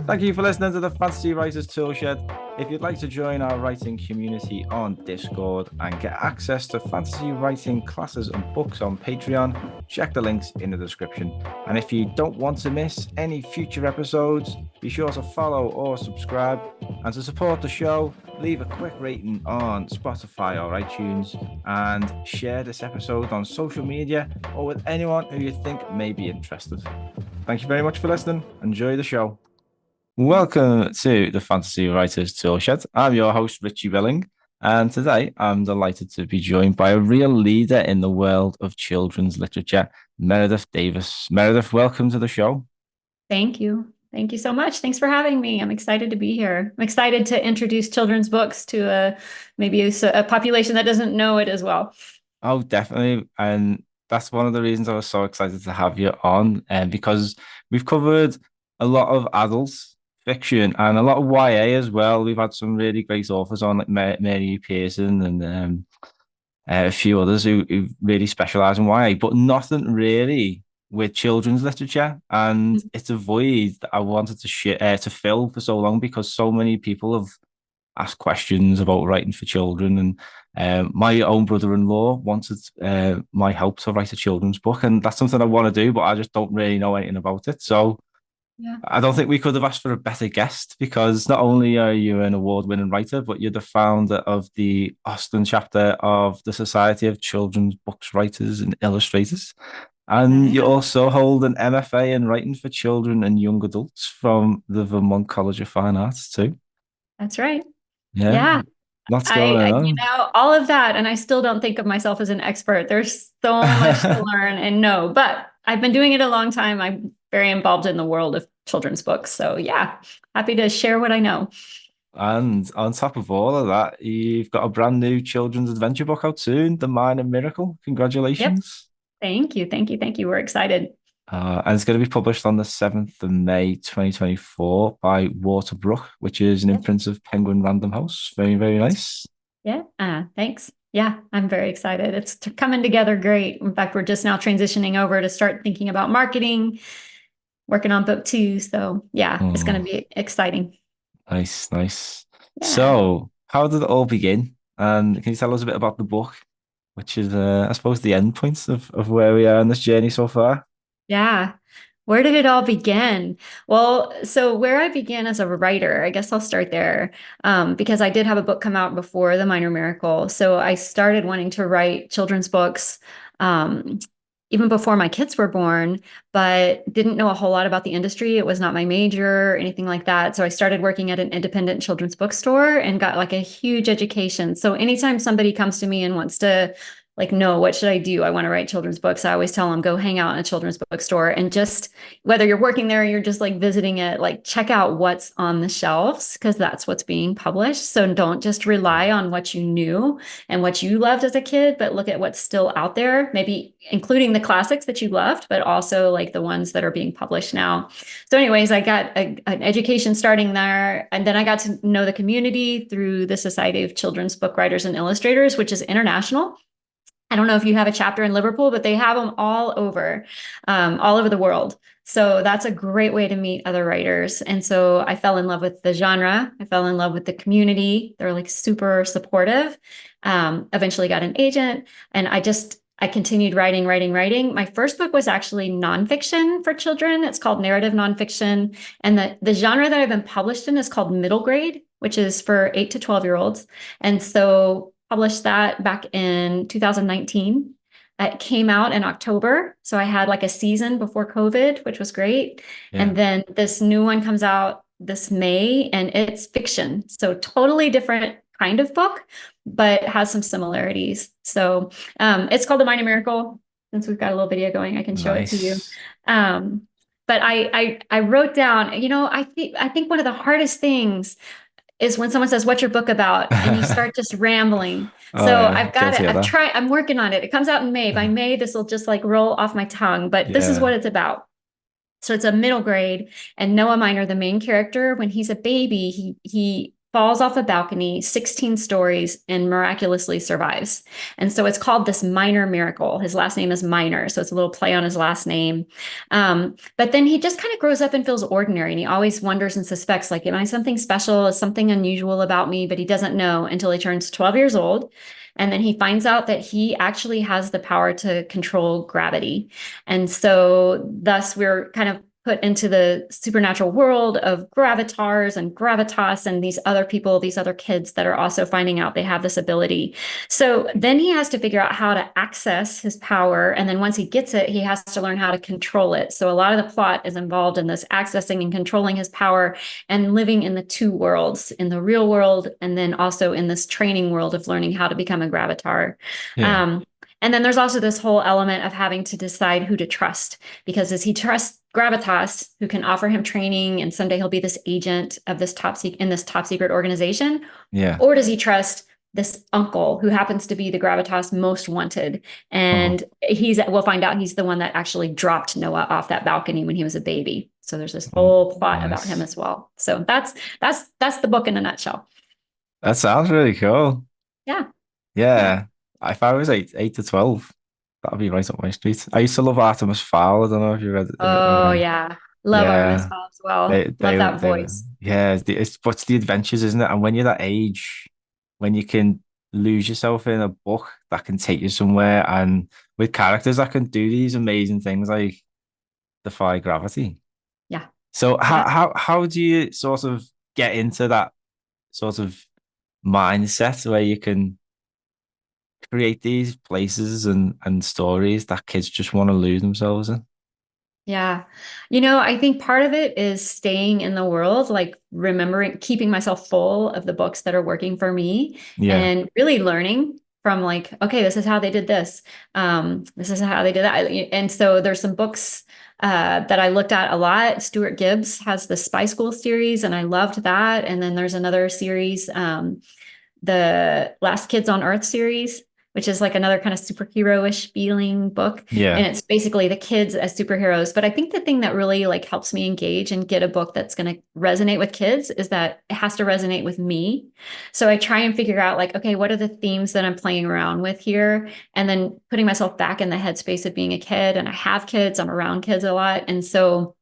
Thank you for listening to the Fantasy Writers Toolshed. If you'd like to join our writing community on Discord and get access to fantasy writing classes and books on Patreon, check the links in the description. And if you don't want to miss any future episodes, be sure to follow or subscribe. And to support the show, leave a quick rating on Spotify or iTunes and share this episode on social media or with anyone who you think may be interested. Thank you very much for listening. Enjoy the show. Welcome to the Fantasy Writers Toolshed. I'm your host, Richie Billing, and today I'm delighted to be joined by a real leader in the world of children's literature, Meredith Davis. Meredith, welcome to the show. Thank you. Thank you so much. Thanks for having me. I'm excited to be here. I'm excited to introduce children's books to maybe a population that doesn't know it as well. Oh, definitely. And that's one of the reasons I was so excited to have you on, because we've covered a lot of adults fiction and a lot of YA as well. We've had some really great authors on, like Mary Pearson and a few others who really specialize in YA, but nothing really with children's literature. And it's a void that I wanted to fill for so long because so many people have asked questions about writing for children. And my own brother-in-law wanted my help to write a children's book, and that's something I want to do, but I just don't really know anything about it. So yeah. I don't think we could have asked for a better guest because not only are you an award-winning writer, but you're the founder of the Austin chapter of the Society of Children's Books Writers and Illustrators. And you also hold an MFA in writing for children and young adults from the Vermont College of Fine Arts too. That's right. Yeah. Lots going on. All of that, and I still don't think of myself as an expert. There's so much to learn and know, but I've been doing it a long time. I'm very involved in the world of children's books. So yeah, happy to share what I know. And on top of all of that, you've got a brand new children's adventure book out soon, The Minor Miracle. Congratulations. Yep. Thank you. Thank you. Thank you. We're excited. And it's going to be published on the 7th of May, 2024 by Waterbrook, which is an imprint of Penguin Random House. Very, very nice. Yeah. Thanks. Yeah, I'm very excited. It's coming together great. In fact, we're just now transitioning over to start thinking about marketing, working on book 2. So yeah, it's going to be exciting. Nice. Yeah. So how did it all begin? And can you tell us a bit about the book, which is, I suppose, the end points of where we are in this journey so far? Yeah. Where did it all begin? Well, so where I began as a writer, I guess I'll start there, because I did have a book come out before The Minor Miracle. So I started wanting to write children's books even before my kids were born, but didn't know a whole lot about the industry. It was not my major or anything like that. So I started working at an independent children's bookstore and got like a huge education. So anytime somebody comes to me and wants to no, what should I do? I want to write children's books. I always tell them, go hang out in a children's bookstore and just, whether you're working there or you're just like visiting it, like check out what's on the shelves because that's what's being published. So don't just rely on what you knew and what you loved as a kid, but look at what's still out there, maybe including the classics that you loved, but also like the ones that are being published now. So anyways, I got an education starting there. And then I got to know the community through the Society of Children's Book Writers and Illustrators, which is international. I don't know if you have a chapter in Liverpool, but they have them all over the world. So that's a great way to meet other writers. And so I fell in love with the genre. I fell in love with the community. They're like super supportive. Eventually got an agent and I continued writing. My first book was actually nonfiction for children. It's called narrative nonfiction. And the genre that I've been published in is called middle grade, which is for 8 to 12-year-olds. And so published that back in 2019. It came out in October. So I had like a season before COVID, which was great. Yeah. And then this new one comes out this May and it's fiction. So totally different kind of book, but has some similarities. So it's called The Minor Miracle. Since we've got a little video going, I can show it to you. But I wrote down, I think one of the hardest things is when someone says, what's your book about? And you start just rambling. I'm working on it. It comes out in May. By May, this will just like roll off my tongue, but this is what it's about. So it's a middle grade and Noah Minor, the main character, when he's a baby, he falls off a balcony 16 stories and miraculously survives. And so it's called this minor miracle. His last name is Minor, so it's a little play on his last name. But then he just kind of grows up and feels ordinary, and he always wonders and suspects, like, am I something special? Is something unusual about me? But he doesn't know until he turns 12 years old. And then he finds out that he actually has the power to control gravity. And so thus we're kind of put into the supernatural world of gravitars and gravitas and these other people, these other kids that are also finding out they have this ability. So then he has to figure out how to access his power. And then once he gets it, he has to learn how to control it. So a lot of the plot is involved in this accessing and controlling his power and living in the two worlds, in the real world, and then also in this training world of learning how to become a gravatar. Yeah. And then there's also this whole element of having to decide who to trust, because as he trusts Gravitas, who can offer him training, and someday he'll be this agent of this in this top secret organization, Yeah. or does he trust this uncle who happens to be the Gravitas most wanted? And we'll find out he's the one that actually dropped Noah off that balcony when he was a baby. So there's this whole plot about him as well. So that's the book in a nutshell. That sounds really cool. Yeah. Yeah. If I was 8 to 12, that'd be right up my street. I used to love Artemis Fowl. I don't know if you read it. Oh yeah. Love Artemis Yeah. Fowl as well. They Love were, that they were, voice. yeah, it's the adventures, isn't it? And when you're that age, when you can lose yourself in a book that can take you somewhere, and with characters that can do these amazing things like defy gravity. Yeah. So Yeah. how do you sort of get into that sort of mindset where you can create these places and stories that kids just want to lose themselves in? Yeah. I think part of it is staying in the world, like remembering, keeping myself full of the books that are working for me Yeah. and really learning from, like, okay, this is how they did this. This is how they did that. And so there's some books that I looked at a lot. Stuart Gibbs has the Spy School series, and I loved that. And then there's another series, the Last Kids on Earth series, which is like another kind of superhero-ish feeling book. And Yeah. it's basically the kids as superheroes. But I think the thing that really like helps me engage and get a book that's going to resonate with kids is that it has to resonate with me. So I try and figure out, like, okay, what are the themes that I'm playing around with here? And then putting myself back in the headspace of being a kid. And I have kids, I'm around kids a lot. And so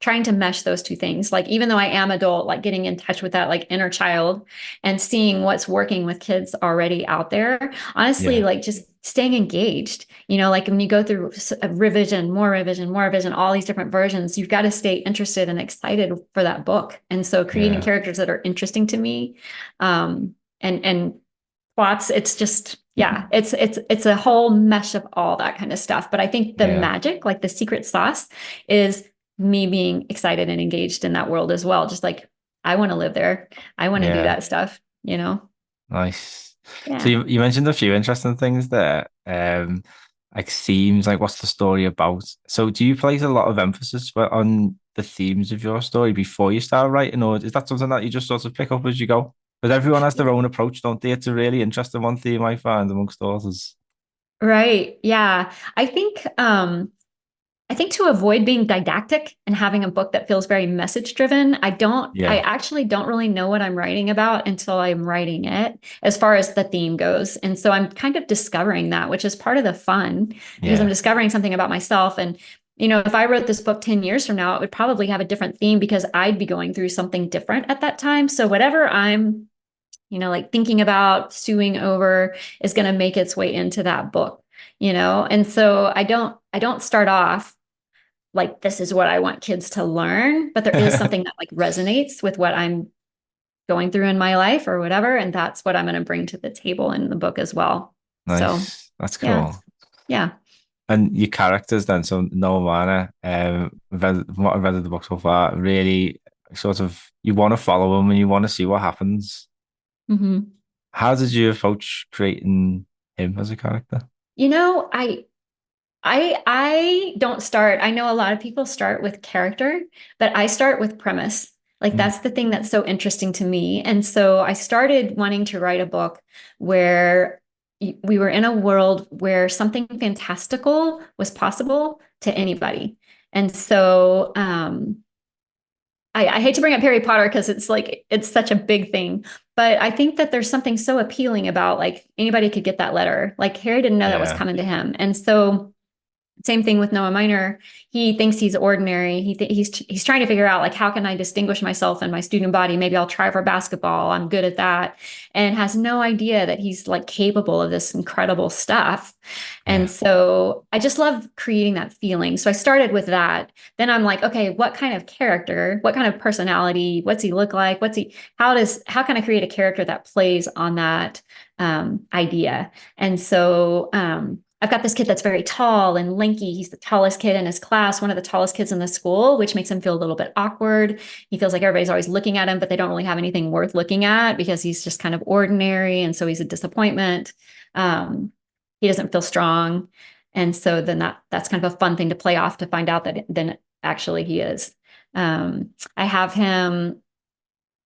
trying to mesh those two things, like, even though I am adult, like getting in touch with that like inner child and seeing what's working with kids already out there. Honestly, Yeah. like just staying engaged, like when you go through a revision, more revision, more revision, all these different versions, you've got to stay interested and excited for that book. And so creating Yeah. characters that are interesting to me, and plots, it's just, yeah, it's a whole mesh of all that kind of stuff. But I think the Yeah. magic, like the secret sauce, is me being excited and engaged in that world as well. Just like, I want to live there. I want to do Yeah. that stuff. Nice. So Yeah. you mentioned a few interesting things there. Like themes, like what's the story about? So do you place a lot of emphasis on the themes of your story before you start writing, or is that something that you just sort of pick up as you go? Because everyone has their own approach, don't they? It's a really interesting one theme I find amongst authors. Right. Yeah. I think to avoid being didactic and having a book that feels very message driven, I Yeah. actually don't really know what I'm writing about until I'm writing it, as far as the theme goes. And so I'm kind of discovering that, which is part of the fun, because I'm Yeah. discovering something about myself. And, if I wrote this book 10 years from now, it would probably have a different theme because I'd be going through something different at that time. So whatever I'm, like thinking about, stewing over, is going to make its way into that book. And so I don't start off like, this is what I want kids to learn, but there is something that like resonates with what I'm going through in my life or whatever. And that's what I'm going to bring to the table in the book as well. So Nice. That's yeah, cool. yeah. And your characters then, so Noah Marner, from what I've read of the book so far, really sort of you want to follow him and you want to see what happens. Hmm. How did you approach creating him as a character? You know, I don't start. I know a lot of people start with character, but I start with premise. Like, Mm. that's the thing that's so interesting to me. And so I started wanting to write a book where we were in a world where something fantastical was possible to anybody. And so I hate to bring up Harry Potter because it's like it's such a big thing, but I think that there's something so appealing about like anybody could get that letter. Like Harry didn't know that was Yeah. coming to him. And so same thing with Noah Minor. He thinks he's ordinary. He's trying to figure out like how can I distinguish myself in my student body? Maybe I'll try for basketball. I'm good at that, and has no idea that he's like capable of this incredible stuff. And Yeah. so I just love creating that feeling. So I started with that. Then I'm like, okay, what kind of character? What kind of personality? What's he look like? What's he? How can I create a character that plays on that idea? And so I've got this kid that's very tall and lanky. He's the tallest kid in his class, one of the tallest kids in the school, which makes him feel a little bit awkward. He feels like everybody's always looking at him, but they don't really have anything worth looking at because he's just kind of ordinary. And so he's a disappointment. He doesn't feel strong. And so then that's kind of a fun thing to play off to find out that then actually he is. I have him.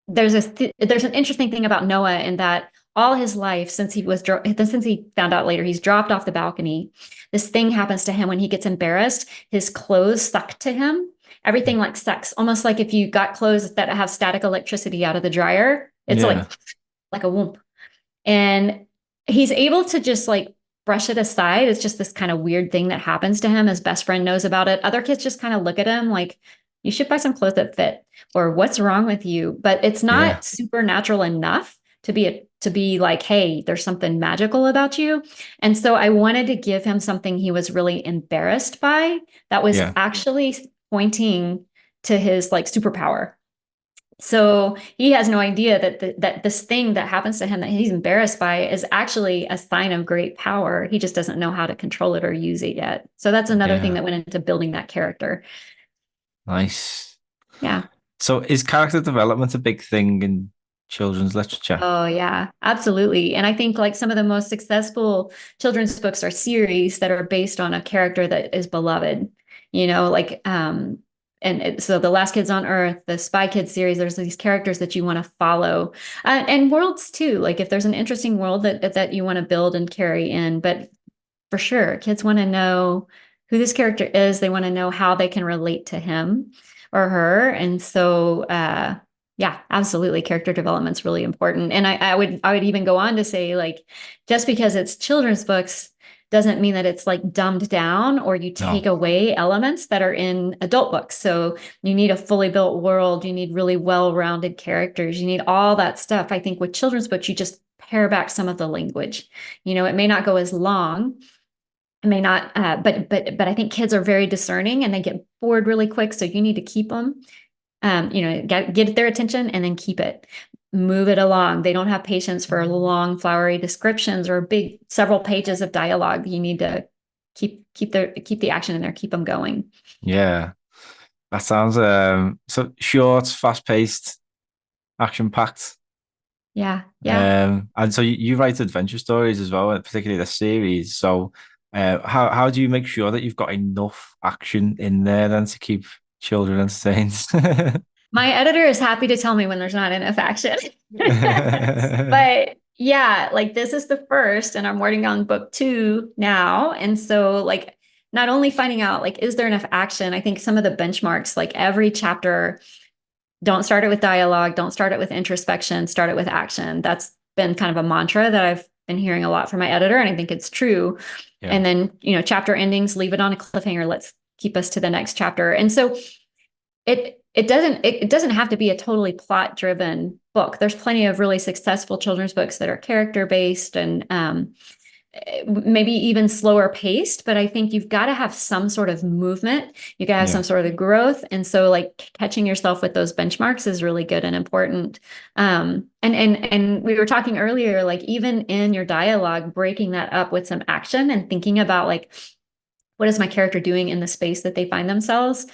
There's an interesting thing about Noah in that all his life since he found out later he's dropped off the balcony, this thing happens to him when he gets embarrassed. His clothes suck to him. Everything like sucks, almost like if you got clothes that have static electricity out of the dryer. It's Yeah. like a whoop. And he's able to just like brush it aside. It's just this kind of weird thing that happens to him. His best friend knows about it. Other kids just kind of look at him like, you should buy some clothes that fit, or what's wrong with you? But it's Yeah. not supernatural enough to be like, hey, there's something magical about you. And so I wanted to give him something he was really embarrassed by that was Yeah. actually pointing to his like superpower. So he has no idea that this thing that happens to him that he's embarrassed by is actually a sign of great power. He just doesn't know how to control it or use it yet. So that's another thing Yeah. that went into building that character. Nice. Yeah. So is character development a big thing in children's literature? Oh yeah, absolutely. And I think like some of the most successful children's books are series that are based on a character that is beloved, like so the Last Kids on Earth, the Spy Kids series, there's these characters that you want to follow. And worlds too. Like if there's an interesting world that you want to build and carry in, but for sure, kids want to know who this character is. They want to know how they can relate to him or her. And so yeah, absolutely. Character development's really important. And I would even go on to say, like, just because it's children's books doesn't mean that it's like dumbed down or you take No. away elements that are in adult books. So you need a fully built world, you need really well-rounded characters, you need all that stuff. I think with children's books, you just pare back some of the language. It may not go as long. It may not, but I think kids are very discerning and they get bored really quick. So you need to keep them get their attention and then keep it, move it along. They don't have patience for long, flowery descriptions or big several pages of dialogue. You need to keep the action in there, keep them going. Yeah. That sounds so short, fast-paced, action-packed. Yeah, yeah. And so you write adventure stories as well, and particularly the series. So how do you make sure that you've got enough action in there then to keep children entertained? My editor is happy to tell me when there's not enough action. But yeah, like this is the first, and I'm working on book 2 now. And so like not only finding out like is there enough action, I think some of the benchmarks, like every chapter, don't start it with dialogue, don't start it with introspection, start it with action. That's been kind of a mantra that I've been hearing a lot from my editor, and I think it's true. Yeah. And then, chapter endings, leave it on a cliffhanger. Let's keep us to the next chapter. And so it doesn't have to be a totally plot driven book. There's plenty of really successful children's books that are character based and maybe even slower paced, but I think you've got to have some sort of movement. You got to have Yeah. some sort of growth. And so like catching yourself with those benchmarks is really good and important. And we were talking earlier, like even in your dialogue, breaking that up with some action and thinking about like, what is my character doing in the space that they find themselves?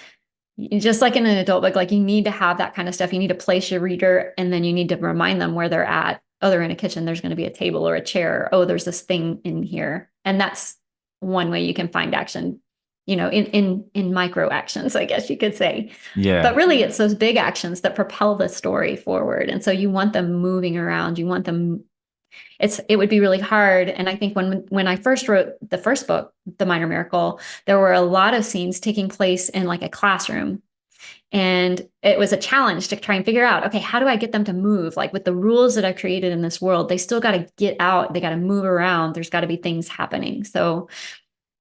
Just like in an adult book, like you need to have that kind of stuff. You need to place your reader and then you need to remind them where they're at. Oh, they're in a kitchen. There's going to be a table or a chair. Oh, there's this thing in here. And that's one way you can find action, in micro actions, I guess you could say. But Yeah. really it's those big actions that propel the story forward. And so you want them moving around. You want them it would be really hard. And I think when I first wrote the first book, The Minor Miracle, there were a lot of scenes taking place in like a classroom. And it was a challenge to try and figure out, okay, how do I get them to move? Like with the rules that I've created in this world, they still got to get out. They got to move around. There's got to be things happening. So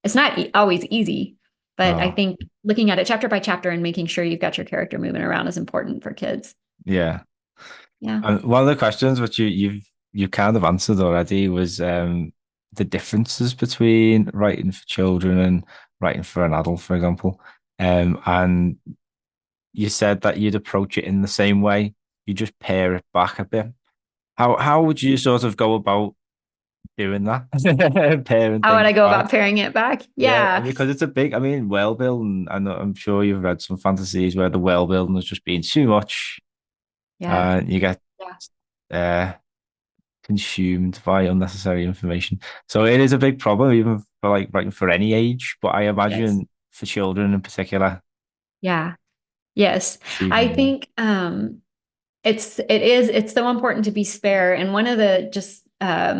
it's not always easy, but I No. think looking at it chapter by chapter and making sure you've got your character moving around is important for kids. Yeah. Yeah. And one of the questions which you kind of answered already was the differences between writing for children and writing for an adult, for example. And you said that you'd approach it in the same way. You just pare it back a bit. How would you sort of go about doing that? Paring How would things I go back. about pairing it back? Yeah, Yeah. because it's a big, I mean, world building, and I'm sure you've read some fantasies where the world building has just been too much, Yeah. and you get Yeah. uh, consumed by unnecessary information. So it is a big problem, even for like writing for any age, but I It is. imagine for children in particular, Yeah. Yes. even I more. think it's so important to be spare. And one of the just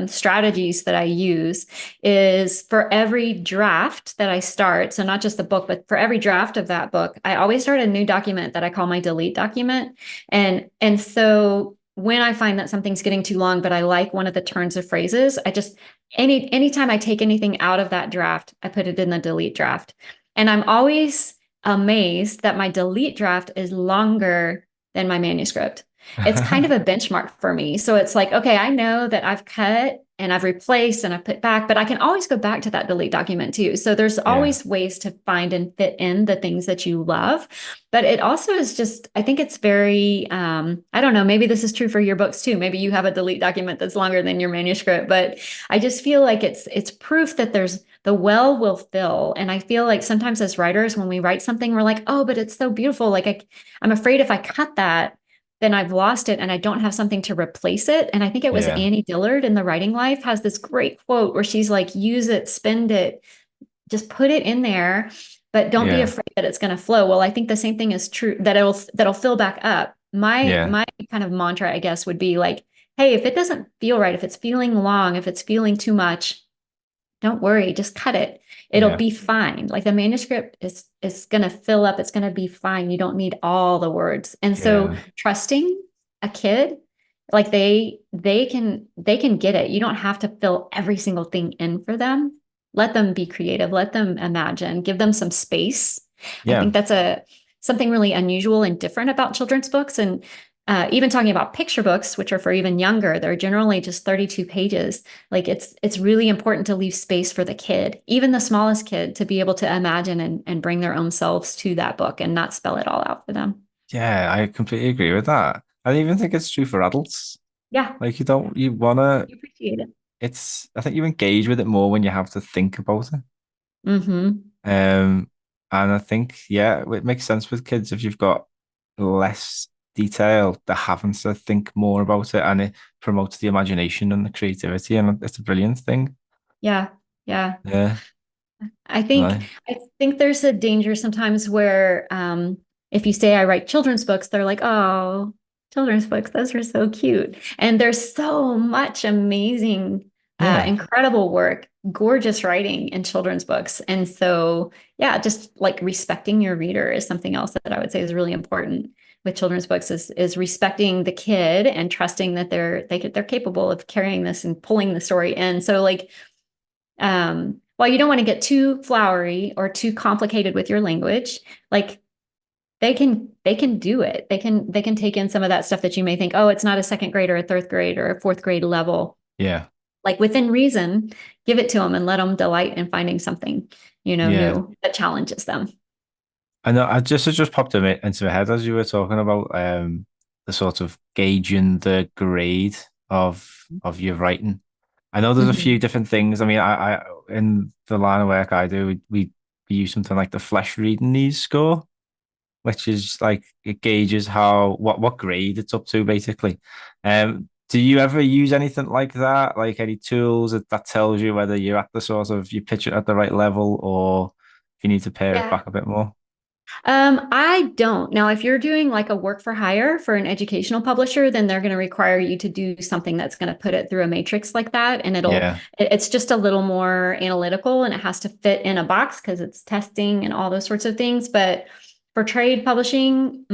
strategies that I use is for every draft that I start, so not just the book, but for every draft of that book, I always start a new document that I call my delete document. And so when I find that something's getting too long, but I like one of the turns of phrases, I just anytime I take anything out of that draft, I put it in the delete draft. And I'm always amazed that my delete draft is longer than my manuscript. It's kind of a benchmark for me. So it's like, okay, I know that I've cut and I've replaced and I've put back, but I can always go back to that delete document too. So there's Yeah, always ways to find and fit in the things that you love. But it also is just, I think it's very, I don't know, maybe this is true for your books too. Maybe you have a delete document that's longer than your manuscript, but I just feel like it's proof that there's the well will fill. And I feel like sometimes as writers, when we write something, we're like, oh, but it's so beautiful. Like I'm afraid if I cut that, then I've lost it and I don't have something to replace it. And I think it was yeah, Annie Dillard in The Writing Life has this great quote where she's like, use it, spend it, just put it in there, but don't be yeah, afraid that it's going to flow. Well, I think the same thing is true that that'll fill back up. My yeah, my kind of mantra, I guess, would be like, hey, if it doesn't feel right, if it's feeling long, if it's feeling too much, don't worry, just cut it. It'll yeah, be fine. Like the manuscript is going to fill up. It's going to be fine. You don't need all the words. And so yeah, trusting a kid, like they can get it. You don't have to fill every single thing in for them. Let them be creative. Let them imagine. Give them some space. I yeah. think that's a something really unusual and different about children's books. And even talking about picture books, which are for even younger, they're generally just 32 pages. Like it's really important to leave space for the kid, even the smallest kid, to be able to imagine and bring their own selves to that book and not spell it all out for them. Yeah, I completely agree with that. I even think it's true for adults. Yeah, Like you wanna, you appreciate it. I think you engage with it more when you have to think about it. Mm-hmm. Um, and I think, yeah, it makes sense with kids if you've got less detail, they're having to think more about it, and it promotes the imagination and the creativity, and it's a brilliant thing. Yeah, yeah. Yeah, I think no, I think there's a danger sometimes where if you say I write children's books, they're like, oh, children's books, those are so cute. And there's so much amazing, yeah, incredible work, gorgeous writing in children's books. And so, yeah, just like respecting your reader is something else that I would say is really important with children's books is respecting the kid and trusting that they're capable of carrying this and pulling the story in. So like while you don't want to get too flowery or too complicated with your language, like they can do it. They can take in some of that stuff that you may think, oh, it's not a second grade or a third grade or a fourth grade level. yeah, Like within reason, give it to them and let them delight in finding something, yeah. new that challenges them. I know. It just popped into my head as you were talking about the sort of gauging the grade of your writing. I know there's a few Mhm. different things. I mean, I in the line of work I do, we use something like the flesh reading needs score, which is like it gauges how what grade it's up to basically. Do you ever use anything like that? Like any tools that tells you whether you're at the sort of you pitch it at the right level or if you need to pare it Yeah. back a bit more? I don't. Now, if you're doing like a work for hire for an educational publisher, then they're going to require you to do something that's going to put it through a matrix like that. And Yeah, it's just a little more analytical and it has to fit in a box because it's testing and all those sorts of things. But For trade publishing,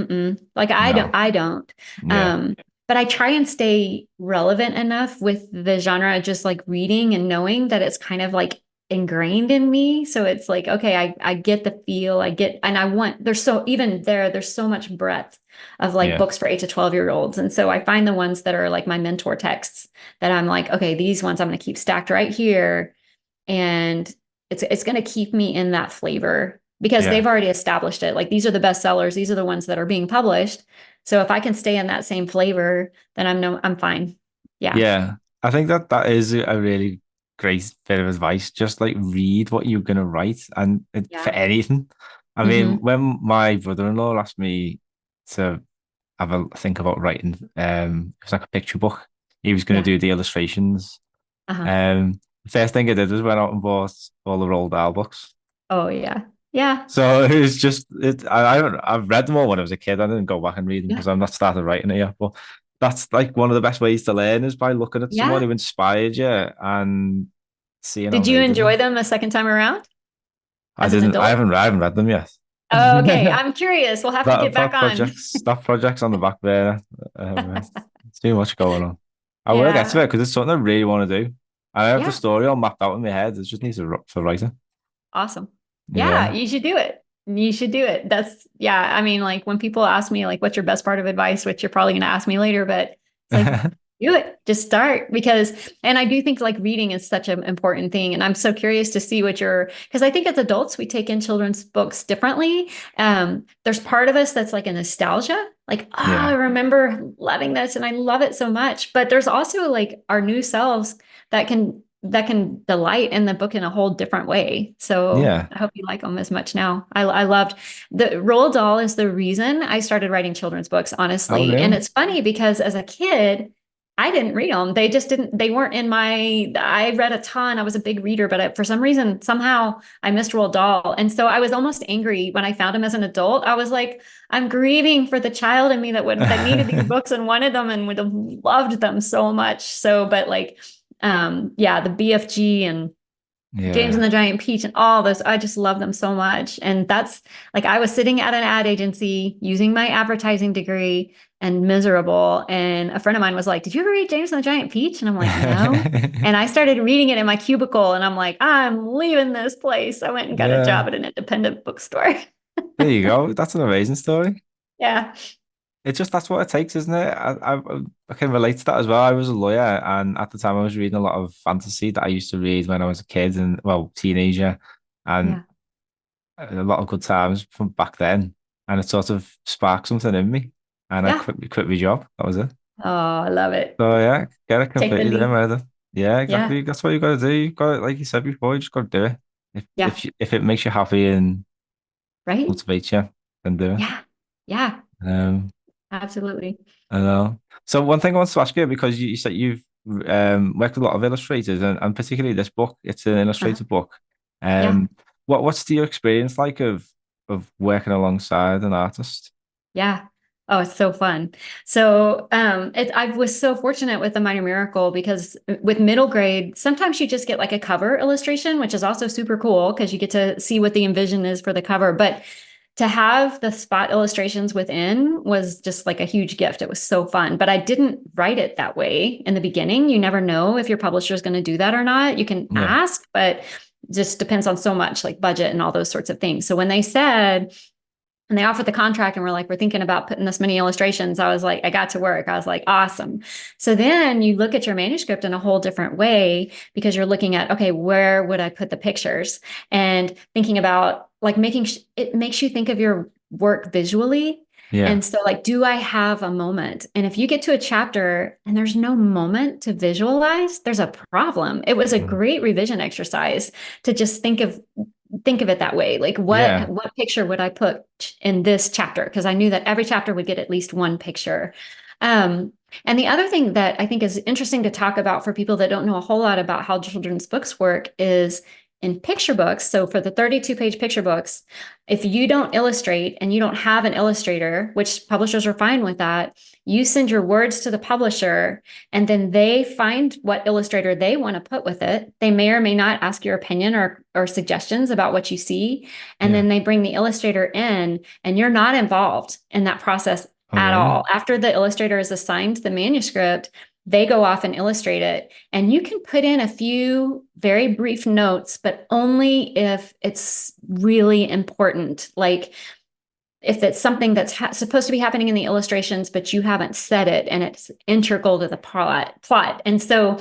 like No. I don't. Yeah. Um, but I try and stay relevant enough with the genre, just like reading and knowing that it's kind of like ingrained in me. So it's like, okay, I get the feel, I get, and I want, there's so, even there's so much breadth of like Yeah. books for 8 to 12-year-olds. And so I find the ones that are like my mentor texts that I'm like, okay, these ones I'm going to keep stacked right here. And it's going to keep me in that flavor because Yeah. they've already established it. Like these are the best sellers, these are the ones that are being published. So if I can stay in that same flavor, then I'm fine. Yeah. Yeah. I think that that is a really great bit of advice. Just like read what you're gonna write and for Yeah. anything. I mean, Mm-hmm. when my brother-in-law asked me to have a think about writing, it was like a picture book. He was gonna Yeah. do the illustrations. Uh-huh. The first thing I did was went out and bought all the Roald Dahl books. Oh yeah. Yeah. So it was just it. I've read them all when I was a kid. I didn't go back and read them Yeah. because I'm not started writing it yet. But that's like one of the best ways to learn is by looking at someone Yeah. who inspired you and seeing how Did you they did enjoy it. them a second time around I as an didn't. adult? I haven't read them yet. Oh, okay. I'm curious. We'll have to get back on. That project's on the back burner. It's too much going on. I will get to Yeah. it because it's something I really want to do. I have the Yeah. story all mapped out in my head. It just needs to write it. Awesome. Yeah, Yeah. you should do it. You should do it. That's, yeah. I mean, like when people ask me, like, what's your best part of advice, which you're probably going to ask me later, but it's like, do it. Just start because, and I do think like reading is such an important thing. And I'm so curious to see what because I think as adults, we take in children's books differently. There's part of us that's like a nostalgia, like, oh, I Yeah. remember loving this and I love it so much. But there's also like our new selves that can delight in the book in a whole different way. So Yeah. I hope you like them as much now. I loved the Roald Dahl is the reason I started writing children's books, Oh, honestly. And really? it's funny because as a kid, I didn't read them. They just didn't, they weren't in I read a ton. I was a big reader, but for some reason, somehow I missed Roald Dahl. And so I was almost angry when I found him as an adult. I was like, I'm grieving for the child in me that needed these books and wanted them and would have loved them so much. So, but like, yeah, the BFG and James and Yeah. the Giant Peach and all those, I just love them so much. And that's like I was sitting at an ad agency using my advertising degree and miserable. And a friend of mine was like, did you ever read James and the Giant Peach? And I'm like, no. And I started reading it in my cubicle and I'm like, I'm leaving this place. I went and got a Yeah. job at an independent bookstore. There you go. That's an amazing story. Yeah. It's just that's what it takes, isn't it? I can relate to that as well. I was a lawyer, and at the time, I was reading a lot of fantasy that I used to read when I was a kid and well, teenager, and Yeah. a lot of good times from back then. And it sort of sparked something in me, and I Yeah. quit my job. That was it. Oh, I love it. So yeah, get it Take the completely there, leap. Meredith. Yeah, Yeah. exactly. That's what you got to do. You got to, like you said before, you just got to do it. Yeah. If it makes you happy and Right. motivates you, then do it. Yeah. Yeah. Um, Absolutely. I know. So one thing I want to ask you because you said you've worked with a lot of illustrators and particularly this book, it's an Uh-huh. illustrated book. Yeah. What's your experience like of working alongside an artist? Yeah. Oh, it's so fun. So, I was so fortunate with the Minor Miracle because with middle grade, sometimes you just get like a cover illustration, which is also super cool because you get to see what the envision is for the cover. But to have the spot illustrations within was just like a huge gift. It was so fun, but I didn't write it that way in the beginning. You never know if your publisher is going to do that or not. You can Yeah, ask, but just depends on so much like budget and all those sorts of things. So when they said, and they offered the contract and we're like, we're thinking about putting this many illustrations. I was like, I got to work. I was like, awesome. So then you look at your manuscript in a whole different way because you're looking at, okay, where would I put the pictures? And thinking about like it makes you think of your work visually. yeah, And so like, do I have a moment? And if you get to a chapter and there's no moment to visualize, there's a problem. It was a mm, great revision exercise to just think of it that way. Like yeah, what picture would I put in this chapter? Because I knew that every chapter would get at least one picture. Um, and the other thing that I think is interesting to talk about for people that don't know a whole lot about how children's books work is in picture books, so for the 32-page picture books, if you don't illustrate and you don't have an illustrator, which publishers are fine with that, you send your words to the publisher and then they find what illustrator they want to put with it. They may or may not ask your opinion or suggestions about what you see. And Yeah. then they bring the illustrator in and you're not involved in that process Oh, at really? all. After the illustrator is assigned the manuscript, they go off and illustrate it. And you can put in a few very brief notes, but only if it's really important. Like if it's something that's supposed to be happening in the illustrations, but you haven't said it and it's integral to the plot. And so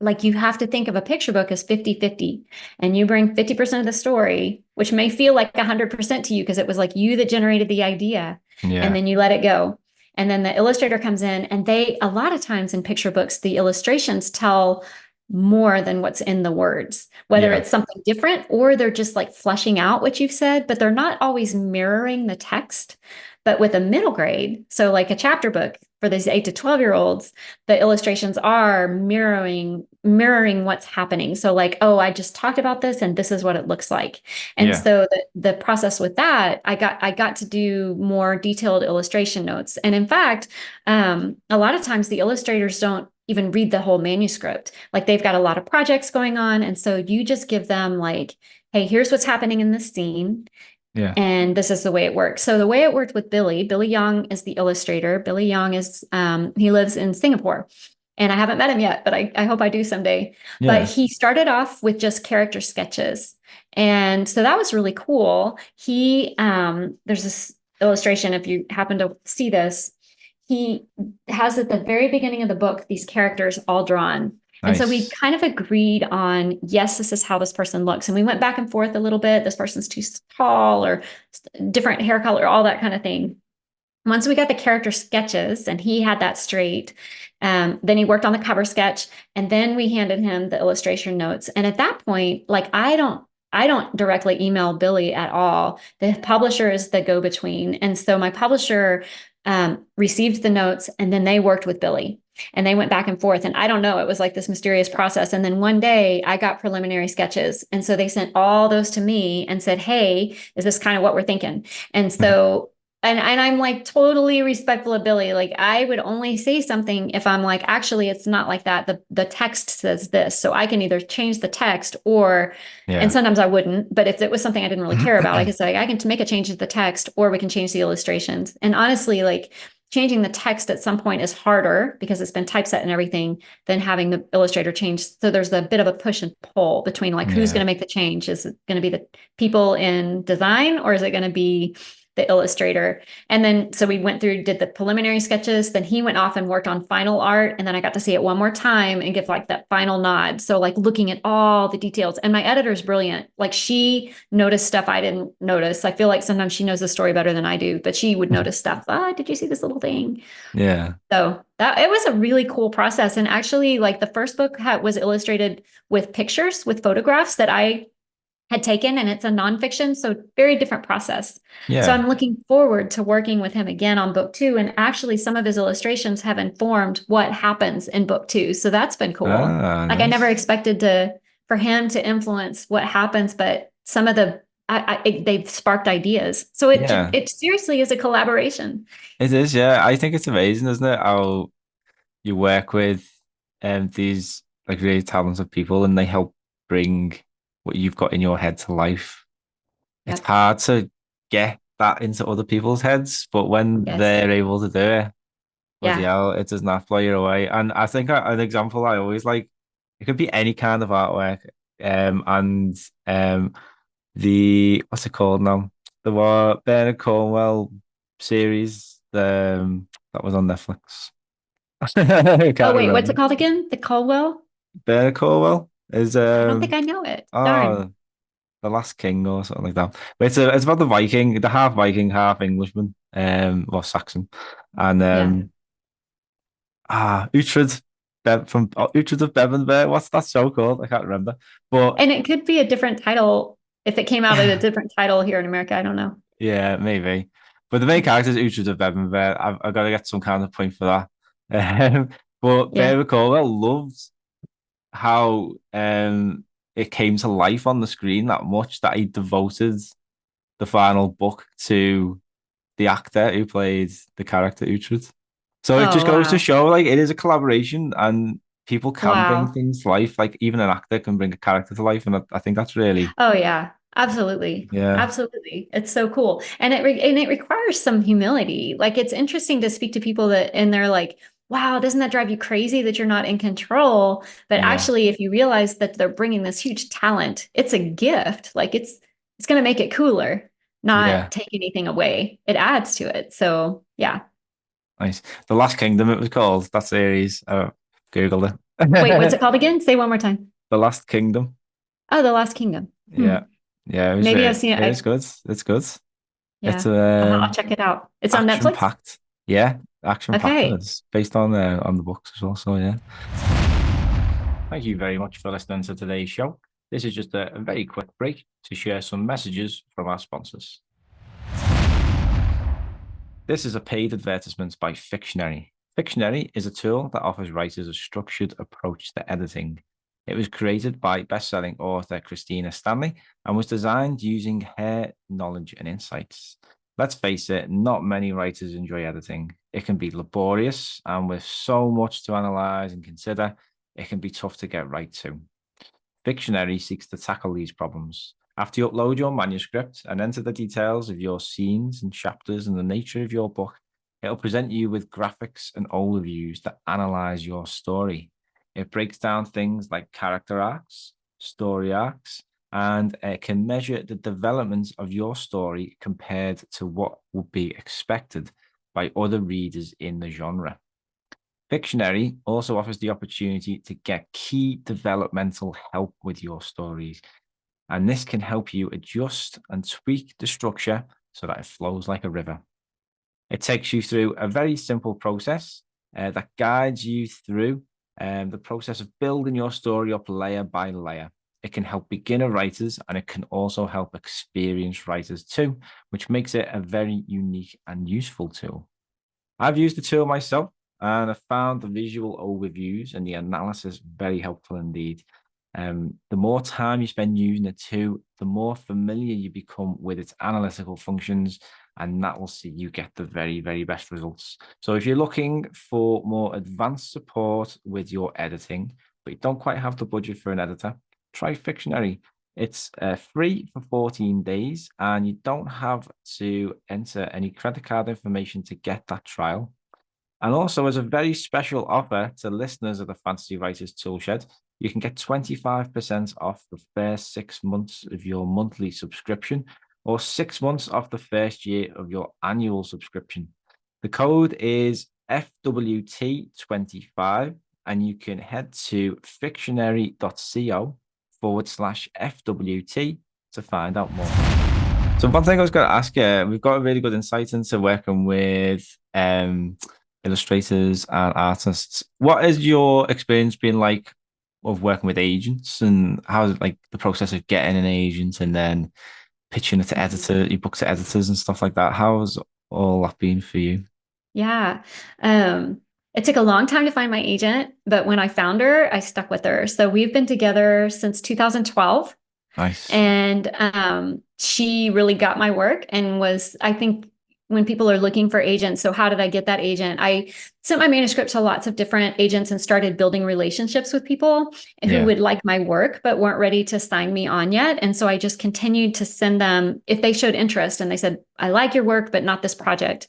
like you have to think of a picture book as 50-50 and you bring 50% of the story, which may feel like 100% to you because it was like you that generated the idea and Yeah. then you let it go. And then the illustrator comes in and a lot of times in picture books, the illustrations tell more than what's in the words, whether Yeah. it's something different or they're just like fleshing out what you've said, but they're not always mirroring the text. But with a middle grade, so like a chapter book for these 8 to 12-year-olds, the illustrations are mirroring what's happening. So like, oh, I just talked about this and this is what it looks like. And Yeah. so the process with that, I got to do more detailed illustration notes. And in fact, a lot of times the illustrators don't even read the whole manuscript. Like they've got a lot of projects going on. And so you just give them like, hey, here's what's happening in this scene. Yeah. And this is the way it works. So the way it worked with Billy Young is the illustrator. Billy Young is he lives in Singapore. And I haven't met him yet, but I hope I do someday. But Yeah. he started off with just character sketches. And so that was really cool. There's this illustration, if you happen to see this, he has at the very beginning of the book these characters all drawn. And so we Nice. kind of agreed on, yes, this is how this person looks. And we went back and forth a little bit. This person's too tall or different hair color, all that kind of thing. Once we got the character sketches and he had that straight, then he worked on the cover sketch and then we handed him the illustration notes. And at that point, like I don't directly email Billy at all. The publisher is the go-between. And so my publisher received the notes and then they worked with Billy and they went back and forth. And I don't know, it was like this mysterious process. And then one day I got preliminary sketches. And so they sent all those to me and said, hey, is this kind of what we're thinking? And so and I'm like totally respectful of Billy. Like I would only say something if I'm like, actually, it's not like that. The text says this. So I can either change the text or, and Yeah. sometimes I wouldn't, but if it was something I didn't really care about, I could say, I can make a change to the text or we can change the illustrations. And honestly, like changing the text at some point is harder because it's been typeset and everything than having the illustrator change. So there's a bit of a push and pull between like, who's Yeah. going to make the change? Is it going to be the people in design or is it going to be the illustrator? And then so we went through, did the preliminary sketches, then he went off and worked on final art, and then I got to see it one more time and give like that final nod. So like looking at all the details, and my editor's brilliant. Like she noticed stuff I didn't notice. I feel like sometimes she knows the story better than I do, but she would notice stuff. Did you see this little thing? Yeah. So that it was a really cool process. And actually like the first book was illustrated with pictures, with photographs that I had taken, and it's a nonfiction, so very different process. So Yeah. I'm looking forward to working with him again on book 2. And actually, some of his illustrations have informed what happens in book 2. So that's been cool. Ah, Like I never nice. expected for him to influence what happens, but some of they've sparked ideas. So Yeah. it seriously is a collaboration. It is, yeah. I think it's amazing, isn't it? How you work with these like really talented people and they help bring what you've got in your head to life. It's Yep. hard to get that into other people's heads, but when Yes. they're able to do it, bloody Yeah. hell, it does not blow you away. And I think an example I always like, it could be any kind of artwork. And the what's it called now? The Bernard Cornwell series, that was on Netflix. I Oh can't wait, what's it remember. called again? The Caldwell? Bernard Cornwell is I don't think I know it. Darn. oh the Last King or something like that. But it's about the Viking, the half Viking, half Englishman, or Saxon, and Yeah. Uhtred from Uhtred of Bevanburg. What's that show called? I can't remember. But And it could be a different title if it came out at a different title here in America. I don't know. yeah, maybe. But the main character is Uhtred of Bevanburg. I've got to get some kind of point for that. But Yeah. Bernard Cornwell loves how it came to life on the screen that much that he devoted the final book to the actor who played the character Uhtred. So it just Oh, goes to wow. show like it is a collaboration and people can bring Wow. things to life. Like even an actor can bring a character to life. And I think that's really, Oh yeah, absolutely. yeah, Absolutely. It's so cool. And it requires some humility. Like it's interesting to speak to people that and they're like, wow, doesn't that drive you crazy that you're not in control? But yeah, actually, if you realize that they're bringing this huge talent, it's a gift. Like it's going to make it cooler, yeah. not take anything away. It adds to it. So, yeah. Nice. The Last Kingdom, it was called that series. Googled Wait, what's it it. called again? Say one more time. The Last Kingdom. Oh, The Last Kingdom. Yeah. Yeah, Maybe I've seen it. it is good. It's good. It's Yeah, I'll check it out. It's on action Netflix. packed. Yeah, action packed. Okay. It's based on the books as well. So yeah. Thank you very much for listening to today's show. This is just a very quick break to share some messages from our sponsors. This is a paid advertisement by Fictionary. Fictionary is a tool that offers writers a structured approach to editing. It was created by best-selling author Christina Stanley and was designed using her knowledge and insights. Let's face it, not many writers enjoy editing. It can be laborious, and with so much to analyze and consider, it can be tough to get right to. Fictionary seeks to tackle these problems. After you upload your manuscript and enter the details of your scenes and chapters and the nature of your book, it'll present you with graphics and overviews that analyze your story. It breaks down things like character arcs, story arcs, and it can measure the development of your story compared to what would be expected by other readers in the genre. Fictionary also offers the opportunity to get key developmental help with your stories, and this can help you adjust and tweak the structure so that it flows like a river. It takes you through a very simple process that guides you through the process of building your story up layer by layer. It can help beginner writers and it can also help experienced writers too, which makes it a very unique and useful tool. I've used the tool myself and I found the visual overviews and the analysis very helpful indeed. The more time you spend using it too, the more familiar you become with its analytical functions, and that will see you get the very, very best results. So if you're looking for more advanced support with your editing, but you don't quite have the budget for an editor, try Fictionary. It's free for 14 days, and you don't have to enter any credit card information to get that trial. And also, as a very special offer to listeners of the Fantasy Writers Toolshed, you can get 25% off the first 6 months of your monthly subscription or 6 months off the first year of your annual subscription. The code is FWT25, and you can head to fictionary.co/FWT to find out more. So one thing I was going to ask you, we've got a really good insight into working with illustrators and artists. What has your experience been like of working with agents, and how's it like the process of getting an agent and then pitching it to your book to editors and stuff like that? How's all that been for you? Yeah. It took a long time to find my agent, but when I found her, I stuck with her. So we've been together since 2012. Nice. And she really got my work and was, I think, when people are looking for agents, so how did I get that agent? I sent my manuscript to lots of different agents and started building relationships with people who Yeah. would like my work, but weren't ready to sign me on yet. And so I just continued to send them, if they showed interest and they said, I like your work, but not this project.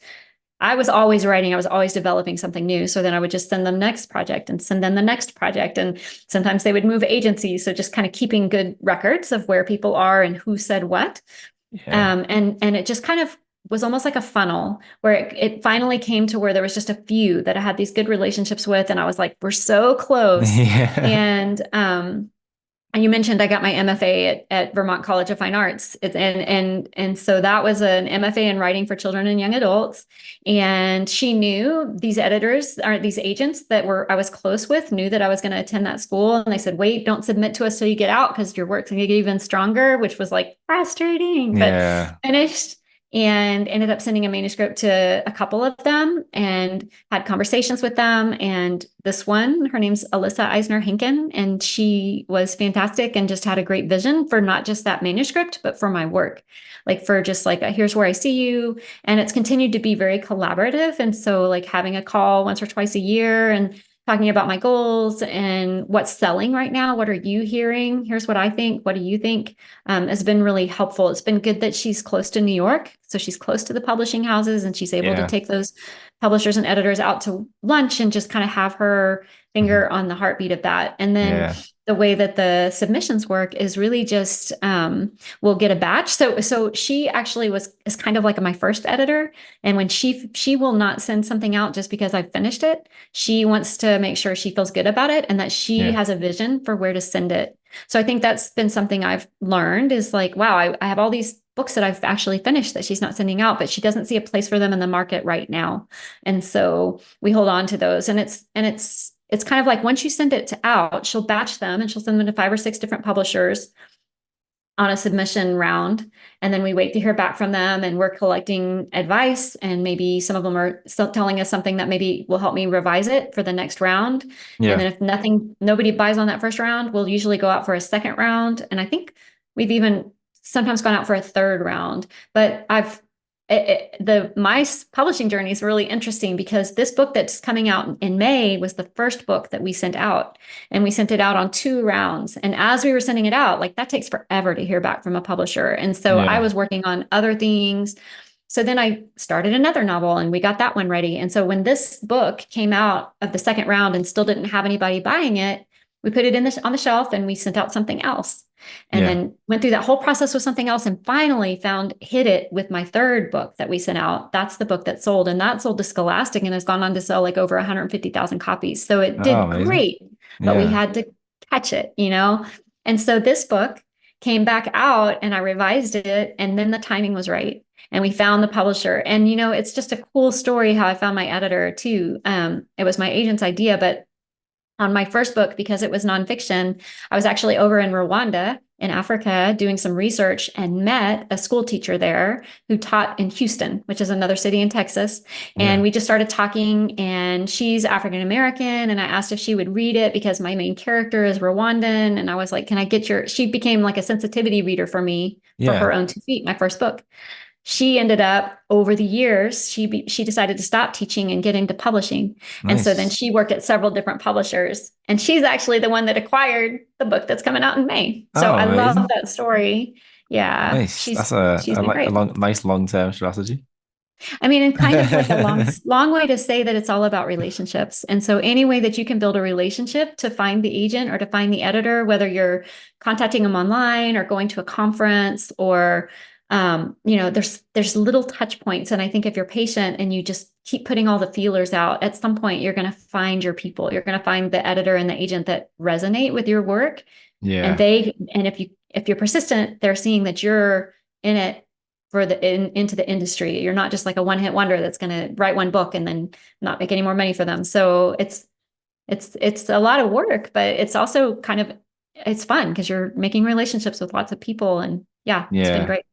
I was always writing, I was always developing something new. So then I would just send them next project and send them the next project. And sometimes they would move agencies. So just kind of keeping good records of where people are and who said what. Yeah. And it just kind of was almost like a funnel where it finally came to where there was just a few that I had these good relationships with. And I was like, we're so close. Yeah. And you mentioned I got my MFA at Vermont College of Fine Arts. And so that was an MFA in writing for children and young adults. And she knew these editors or these agents that I was close with knew that I was going to attend that school. And they said, wait, don't submit to us till you get out because your work's going to get even stronger, which was like frustrating, but Yeah. finished. and ended up sending a manuscript to a couple of them and had conversations with them. And this one, her name's Alyssa Eisner Hinken, and she was fantastic and just had a great vision for not just that manuscript, but for my work. Like for just like, here's where I see you. And it's continued to be very collaborative. And so like having a call once or twice a year and talking about my goals and what's selling right now. What are you hearing? Here's what I think. What do you think? Has been really helpful. It's been good that she's close to New York. So she's close to the publishing houses and she's able to Yeah. take those publishers and editors out to lunch and just kind of have her Mhm. finger on the heartbeat of that. And then Yeah. the way that the submissions work is really just we'll get a batch. So she actually is kind of like my first editor. And when she will not send something out just because I've finished it. She wants to make sure she feels good about it and that she Yeah. has a vision for where to send it. So I think that's been something I've learned is like, wow, I have all these books that I've actually finished that she's not sending out, but she doesn't see a place for them in the market right now. And so we hold on to those. And it's kind of like once you send it out, she'll batch them and she'll send them to 5 or 6 different publishers on a submission round. And then we wait to hear back from them and we're collecting advice. And maybe some of them are still telling us something that maybe will help me revise it for the next round. And Yeah. then if nobody buys on that first round, we'll usually go out for a second round. And I think we've even sometimes gone out for a third round. But my publishing journey is really interesting because this book that's coming out in May was the first book that we sent out, and we sent it out on 2 rounds. And as we were sending it out, like that takes forever to hear back from a publisher. And so I Yeah. was working on other things. So then I started another novel and we got that one ready. And so when this book came out of the second round and still didn't have anybody buying it, we put it on the shelf and we sent out something else and Yeah. then went through that whole process with something else and finally hit it with my third book that we sent out. That's the book that sold, and that sold to Scholastic and has gone on to sell like over 150,000 copies. So it Oh, did amazing. great, but we Yeah. had to catch it. And so this book came back out and I revised it, and then the timing was right. And we found the publisher. And it's just a cool story how I found my editor too. It was my agent's idea, but on my first book, because it was nonfiction, I was actually over in Rwanda in Africa doing some research and met a school teacher there who taught in Houston, which is another city in Texas. And Yeah. we just started talking, and she's African American. And I asked if she would read it because my main character is Rwandan. And I was like, can I get she became like a sensitivity reader for me for her Yeah. own 2 feet, my first book. She ended up over the years, she decided to stop teaching and get into publishing. And so then Nice. she worked at several different publishers. And she's actually the one that acquired the book that's coming out in May. So Oh, I love amazing. that story. Yeah, Nice. she's That's a, she's a, been like a great. long, nice long-term strategy. I mean, and kind of like a long way to say that it's all about relationships. And so any way that you can build a relationship to find the agent or to find the editor, whether you're contacting them online or going to a conference or there's little touch points. And I think if you're patient and you just keep putting all the feelers out, at some point you're going to find your people. You're going to find the editor and the agent that resonate with your work. And Yeah. if you're persistent, they're seeing that you're in it into the industry. You're not just like a one-hit wonder that's going to write one book and then not make any more money for them. So it's a lot of work, but it's also it's fun because you're making relationships with lots of people, and yeah, it's been Yeah. great.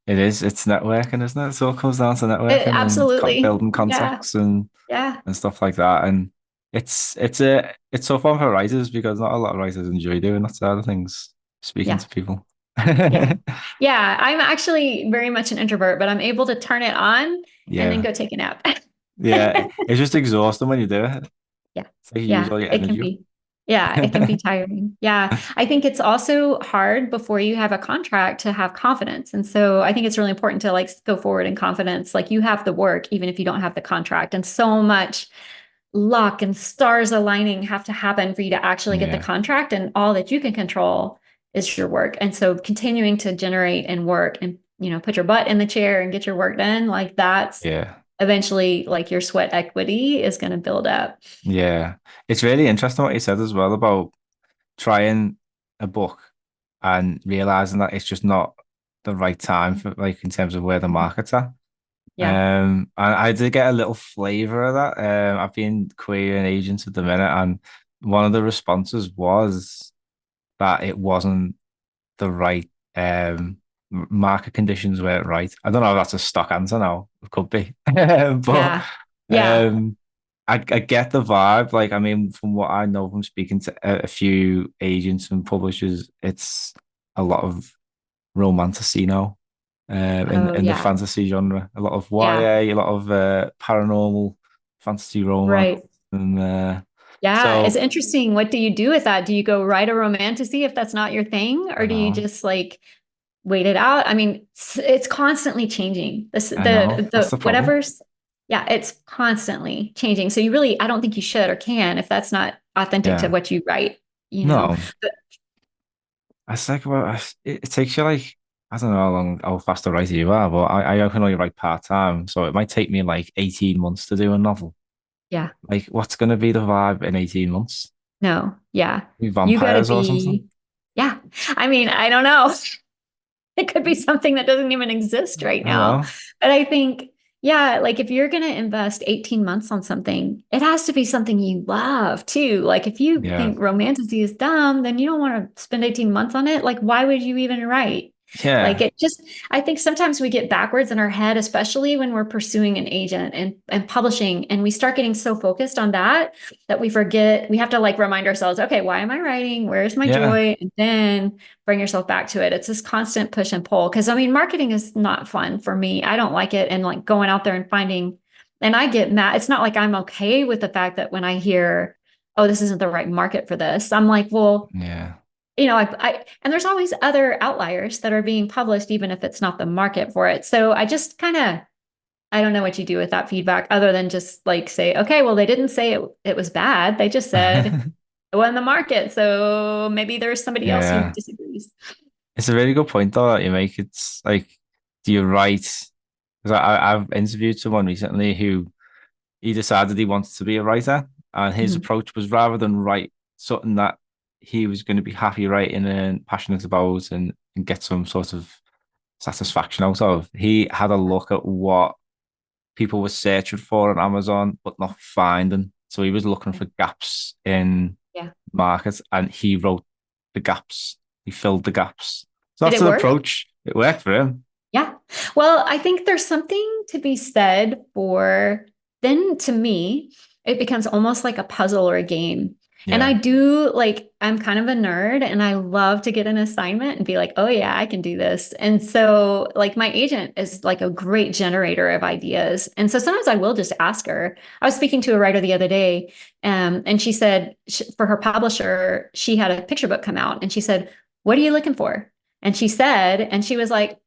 It is. It's networking, isn't it? It all comes down to networking and Absolutely. building Yeah. contacts and Yeah. stuff like that. And it's so fun for writers because not a lot of writers enjoy doing that side of things, speaking Yeah. to people. Yeah. Yeah. I'm actually very much an introvert, but I'm able to turn it on and then Yeah. go take a nap. Yeah. It's just exhausting when you do it. Yeah. It's like you use Yeah. all your It can energy up. be. Yeah. It can be tiring. Yeah. I think it's also hard before you have a contract to have confidence. And so I think it's really important to like go forward in confidence. Like you have the work, even if you don't have the contract. And so much luck and stars aligning have to happen for you to actually get the Yeah. contract. And all that you can control is your work. And so continuing to generate and work and, put your butt in the chair and get your work done, like that's Yeah. eventually like your sweat equity is going to build up. Yeah. It's really interesting what you said as well about trying a book and realizing that it's just not the right time for like in terms of where the market's at. Yeah. And I did get a little flavor of that. I've been querying agents at the minute, and one of the responses was that it wasn't the right market conditions weren't right. I don't know if that's a stock answer now. It could be, but Yeah. Yeah. um, I get the vibe. Like, I mean, from what I know from speaking to a few agents and publishers, it's a lot of romantasy now, Oh, in the yeah. fantasy genre. A lot of Yeah. YA, a lot of paranormal fantasy romance, Right. and Yeah. It's so interesting. What do you do with that? Do you go write a romantasy if that's not your thing? I Or do you know, just like wait it out? I mean, it's constantly changing. I know that's The the problem. whatever's, yeah, it's constantly changing. So you really, I don't think you should or can if that's not authentic to Yeah, what you write, you know? no, But it's like well, it takes you like I don't know how fast a writer you are, but I can only write part time, so it might take me like 18 months to do a novel. yeah, Like, what's gonna be the vibe in 18 months? no, yeah. You got to Vampires or something? be, yeah. I mean, I don't know. It could be something that doesn't even exist right I don't now. know. But I think, yeah, like if you're going to invest 18 months on something, it has to be something you love too. Like if you Yeah, think romantasy is dumb, then you don't want to spend 18 months on it. Like, why would you even write? Like yeah, it just, I think sometimes we get backwards in our head, especially when we're pursuing an agent and publishing, and we start getting so focused on that that we forget, we have to like remind ourselves, okay, why am I writing? Where's my yeah, joy? And then bring yourself back to it. It's this constant push and pull. Cause I mean, marketing is not fun for me. I don't like it. And like going out there and finding, and I get mad. It's not like I'm okay with the fact that when I hear, oh, this isn't the right market for this, I'm like, well, yeah, and there's always other outliers that are being published, even if it's not the market for it. So I just kind of, I don't know what you do with that feedback other than just like say, okay, well, they didn't say it was bad. They just said it wasn't the market. So maybe there's somebody else who yeah. disagrees. It's a really good point though that you make. It's like, do you write? Because I've interviewed someone recently who he decided he wanted to be a writer, and his Mhm. approach was rather than write something that he was going to be happy writing and passionate about and get some sort of satisfaction out of, he had a look at what people were searching for on Amazon but not finding. So he was looking for gaps in Yeah. markets and he wrote the gaps. He filled the gaps. So Did that's it an work? approach. It worked for him. Yeah. Well, I think there's something to be said for then to me, it becomes almost like a puzzle or a game. And I Yeah. do like, I'm kind of a nerd and I love to get an assignment and be like, oh, yeah, I can do this. And so, like, my agent is like a great generator of ideas. And so sometimes I will just ask her. I was speaking to a writer the other day, and she said for her publisher, she had a picture book come out and she said, what are you looking for? And she said, and she was like,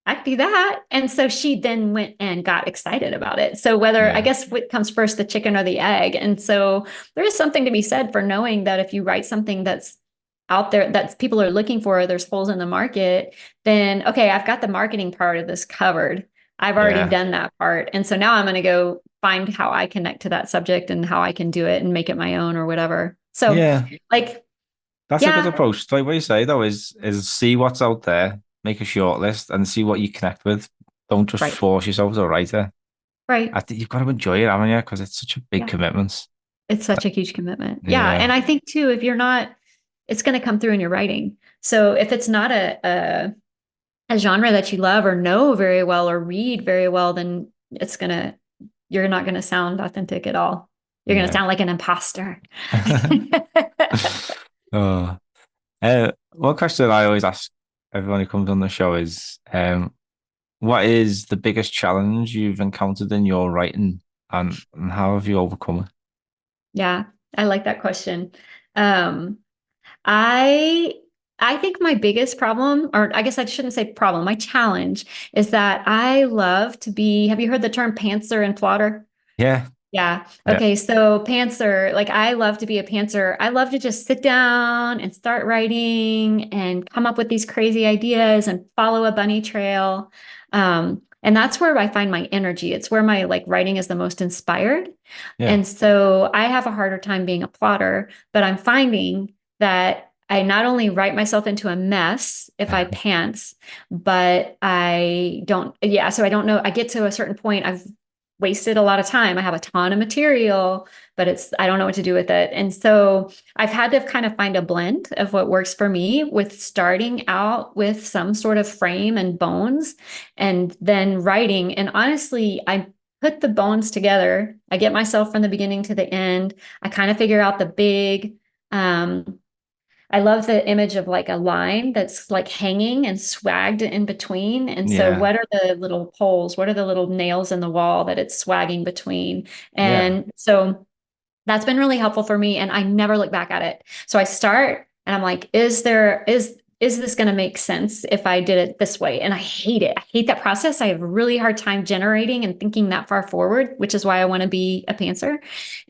I could do that. And so she then went and got excited about it. So whether, I Yeah. guess, what comes first, the chicken or the egg? And so there is something to be said for knowing that if you write something that's out there that people are looking for, there's holes in the market, then okay, I've got the marketing part of this covered. I've already Yeah. done that part. And so now I'm going to go find how I connect to that subject and how I can do it and make it my own or whatever. So Yeah. like, That's a good yeah, approach. Like what you say though is see what's out there, make a short list and see what you connect with. Don't just right, force yourself to write it. right. I think you've got to enjoy it, haven't you? Because it's such a big Yeah. commitment. It's such a huge commitment. Yeah. And Yeah. I think too, if you're not, it's going to come through in your writing. So if it's not a genre that you love or know very well or read very well, then you're not going to sound authentic at all. You're going to Yeah. sound like an imposter. Oh. One question I always ask everyone who comes on the show is, what is the biggest challenge you've encountered in your writing, and how have you overcome it? Yeah, I like that question. Um, I I think my biggest problem, or I guess I shouldn't say problem, my challenge is that I love to be, have you heard the term pantser and plotter? Yeah, Yeah. yeah, Okay. So pantser, like I love to be a pantser. I love to just sit down and start writing and come up with these crazy ideas and follow a bunny trail. And that's where I find my energy. It's where my like writing is the most inspired. yeah, And so I have a harder time being a plotter, but I'm finding that I not only write myself into a mess if I pants, but I don't, yeah. So I don't know. I get to a certain point. I've wasted a lot of time. I have a ton of material, but I don't know what to do with it. And so I've had to kind of find a blend of what works for me with starting out with some sort of frame and bones and then writing. And honestly, I put the bones together. I get myself from the beginning to the end. I kind of figure out the big, I love the image of like a line that's like hanging and swagged in between. And so, Yeah. what are the little poles? What are the little nails in the wall that it's swagging between? Yeah. And so, that's been really helpful for me. And I never look back at it. So I start and I'm like, is this going to make sense if I did it this way? And I hate it. I hate that process. I have a really hard time generating and thinking that far forward, which is why I want to be a pantser.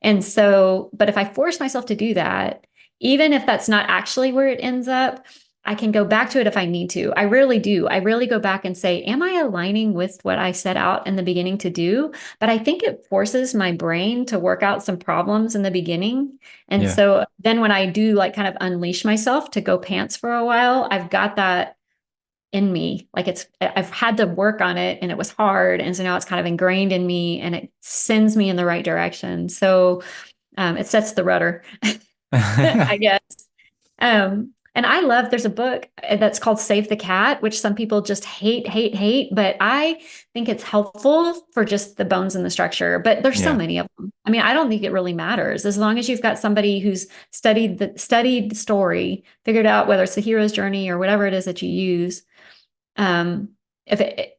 And so, but if I force myself to do that, even if that's not actually where it ends up, I can go back to it if I need to. I rarely do. I rarely go back and say, am I aligning with what I set out in the beginning to do? But I think it forces my brain to work out some problems in the beginning. And Yeah. so then when I do like kind of unleash myself to go pants for a while, I've got that in me. Like I've had to work on it and it was hard. And so now it's kind of ingrained in me and it sends me in the right direction. So it sets the rudder, I guess. And I love, there's a book that's called Save the Cat, which some people just hate, hate, hate, but I think it's helpful for just the bones and the structure. But there's so Yeah. many of them. I mean, I don't think it really matters as long as you've got somebody who's studied the story, figured out whether it's the hero's journey or whatever it is that you use. If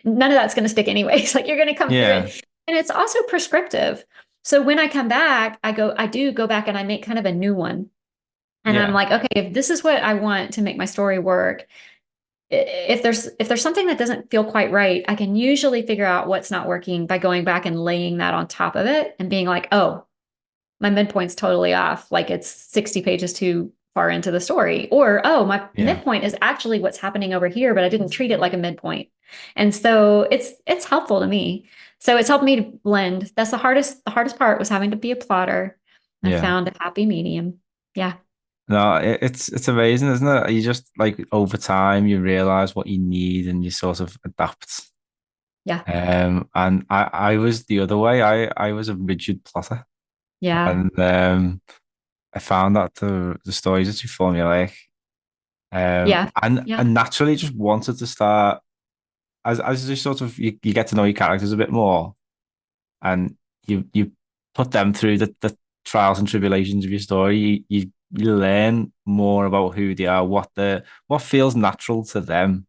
none of that's going to stick anyways, like you're going to come through Yeah. it. And it's also prescriptive. So when I come back, I do go back and I make kind of a new one. And I'm Yeah. like, okay, if this is what I want to make my story work, if there's something that doesn't feel quite right, I can usually figure out what's not working by going back and laying that on top of it and being like, oh, my midpoint's totally off. Like it's 60 pages too far into the story. Or, oh, my Yeah. midpoint is actually what's happening over here, but I didn't treat it like a midpoint. And so it's helpful to me. So it's helped me to blend. That's the hardest part was having to be a plotter. I Yeah. found a happy medium. Yeah. No, it's amazing, isn't it? You just like over time you realize what you need and you sort of adapt. Yeah. And I was the other way. I was a rigid plotter, Yeah. and I found that the stories are too formulaic. Yeah. And Yeah. naturally just wanted to start as you sort of you get to know your characters a bit more, and you put them through the trials and tribulations of your story. You learn more about who they are, what feels natural to them,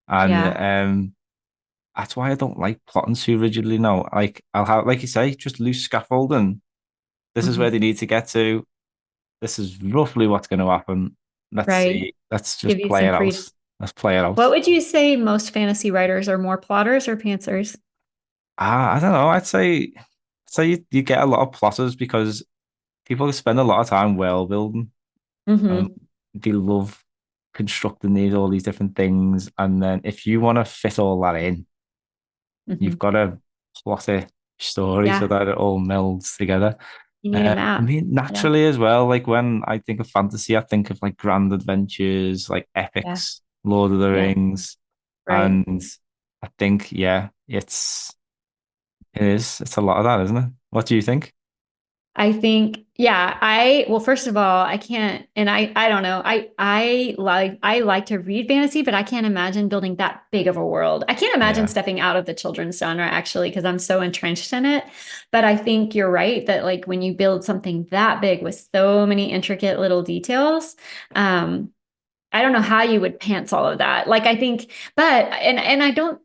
and Yeah. that's why I don't like plotting too rigidly now. Like I'll have, like you say, just loose scaffolding. This is where Mhm. they need to get to. This is roughly what's going to happen. Let's Right. see. Let's Give just you play some it out. freedom. Let's play it out. What would you say most fantasy writers are more plotters or pantsers? I don't know. I'd say you get a lot of plotters because people spend a lot of time world building and Hmm. they love constructing all these different things. And then if you want to fit all that in, you've Hmm. got to plot a story so Yeah. that it all melds together. You need a I map. mean, Yeah. naturally as well, like when I think of fantasy, I think of like grand adventures, like Yeah. epics, Lord of the Yeah. Rings. Right. And I think, yeah, it's a lot of that, isn't it? What do you think? I think, yeah, well, first of all, I can't, and I don't know. I like to read fantasy, but I can't imagine building that big of a world. I can't imagine Yeah, stepping out of the children's genre actually, because I'm so entrenched in it. But I think you're right that like when you build something that big with so many intricate little details, um, I don't know how you would pants all of that. Like I think, but and I don't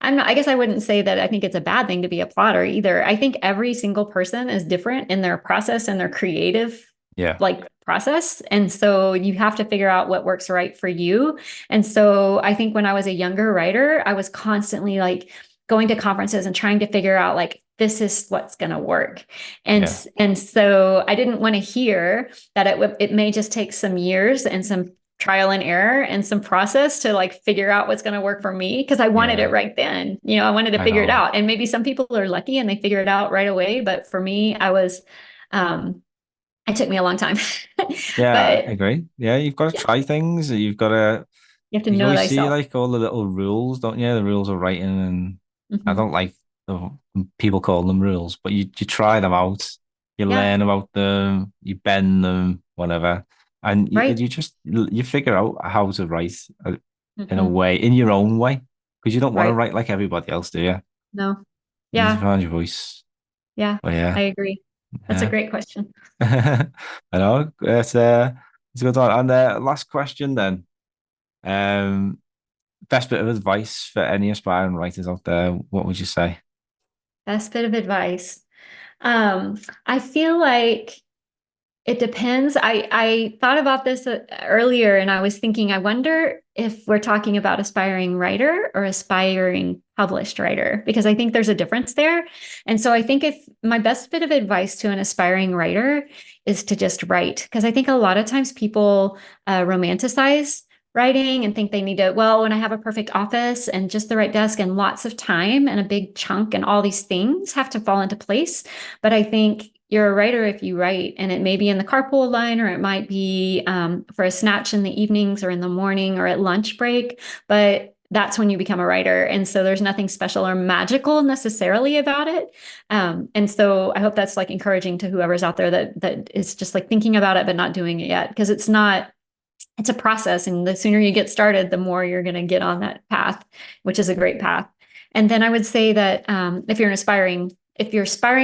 I'm not, I guess I wouldn't say that I think it's a bad thing to be a plotter either. I think every single person is different in their process and their creative yeah, like process. And so you have to figure out what works right for you. And so I think when I was a younger writer, I was constantly like going to conferences and trying to figure out like this is what's going to work. And yeah, and so I didn't want to hear that it may just take some years and some trial and error and some process to like figure out what's going to work for me because I wanted it yeah. right then. I wanted to I figure it know. out. And maybe some people are lucky and they figure it out right away, but for me, um it took me a long time. Yeah, I But agree. Yeah, you've got to yeah, thy things. You've got to. you have to You know always see thyself. like all the little rules, don't you? The rules of writing, and I Hmm. don't like the people call them rules, but you try them out, you Yeah, learn about them, you bend them, whatever, and right. you just you figure out how to write in a Hmm. way, in your own way, because you don't want to Right. write like everybody else, do you? No. You need to Yeah, find your voice. yeah, But I yeah, agree. That's a yeah. great question. I know it's a good one. And last question then. Um, best bit of advice for any aspiring writers out there, what would you say? Best bit of advice. Um, I feel like it depends. I thought about this earlier and I was thinking, I wonder if we're talking about aspiring writer or aspiring published writer, because I think there's a difference there. And so I think if my best bit of advice to an aspiring writer is to just write, because I think a lot of times people romanticize writing and think they need to, well, when I have a perfect office and just the right desk and lots of time and a big chunk and all these things have to fall into place. But I think you're a writer if you write, and it may be in the carpool line, or it might be for a snatch in the evenings or in the morning or at lunch break. But that's when you become a writer. And so there's nothing special or magical necessarily about it. And so I hope that's like encouraging to whoever's out there that is just like thinking about it, but not doing it yet, because it's not, it's a process. And the sooner you get started, the more you're going to get on that path, which is a great path. And then I would say that if you're aspiring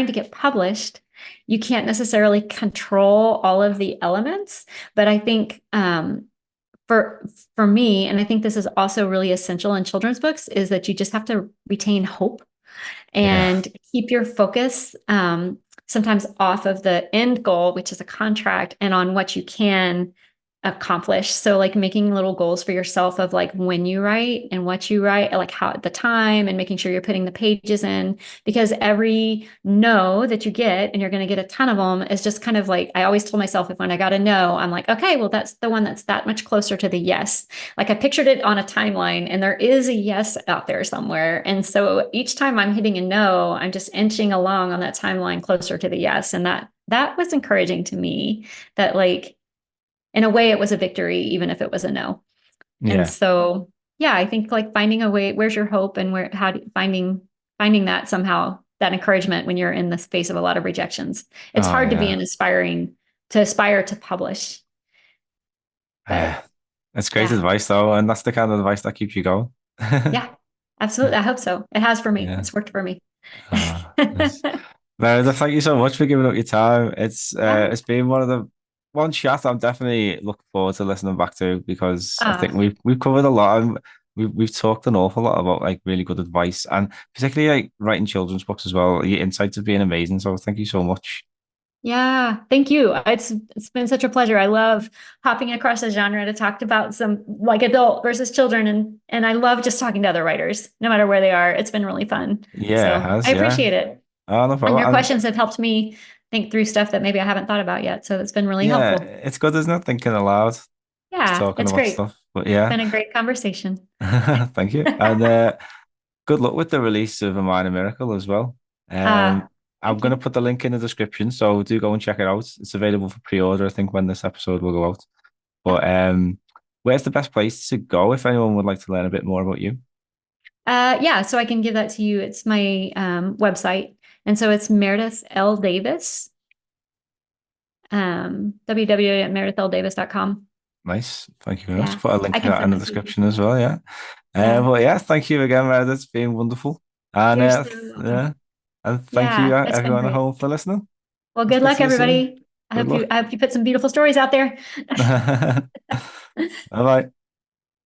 to get published, you can't necessarily control all of the elements. But I think for for me, and I think this is also really essential in children's books, is that you just have to retain hope Yeah. and keep your focus sometimes off of the end goal, which is a contract, and on what you can accomplish. So like making little goals for yourself of like when you write and what you write, like how the time, and making sure you're putting the pages in, because every no that you get, and you're going to get a ton of them, is just kind of like, I always told myself, if when I got a no, I'm like, okay, well, that's the one that's that much closer to the yes. Like I pictured it on a timeline and there is a yes out there somewhere. And so each time I'm hitting a no, I'm just inching along on that timeline closer to the yes. And that was encouraging to me, that like in a way it was a victory, even if it was a no. And Yeah. so, yeah, I think like finding a way, where's your hope, and where, finding that somehow, that encouragement when you're in the space of a lot of rejections. It's Oh hard to be yeah. to aspire to publish, but Yeah. That's great yeah, advice though, and that's the kind of advice that keeps you going. yeah, absolutely. I hope so. It has for me. Yeah. It's worked for me. Yes. Meredith, thank you so much for giving up your time. Yeah. It's been one of the one chat I'm definitely looking forward to listening back to, because I think Uh, we've covered a lot, and we've talked an awful lot about like really good advice, and particularly like writing children's books as well. Your insights have been amazing. So thank you so much. yeah, thank you. It's been such a pleasure. I love hopping across a genre to talk about some like adult versus children, and I love just talking to other writers, no matter where they are. It's been really fun. Yeah, it So I has, yeah. appreciate it. Oh, no And problem. your And questions have helped me think through stuff that maybe I haven't thought about yet. So it's been really yeah, helpful. it's good, isn't it? Thinking aloud, just Yeah, talking it's about great. stuff. But It's yeah, been a great conversation. thank you. And good luck with the release of A Minor Miracle as well. Uh, I'm Thank going to you. put the link in the description, so do go and check it out. It's available for pre-order, I think, when this episode will go out. Yeah. But where's the best place to go if anyone would like to learn a bit more about you? Yeah, so I can give that to you. It's my website. And so it's Meredith L. Davis, www.meredithldavis.com. Nice. Thank you very much. Yeah, Put a link I for can that in send the that to you. description as well, yeah. Yeah, But yeah, thank you again, Meredith. It's been wonderful. And you're so welcome. yeah, and thank you Yeah, it's been everyone at great. home for listening. Well, I'll good speak luck, to you soon. everybody. Good luck. I hope you put some beautiful stories out there. Bye bye.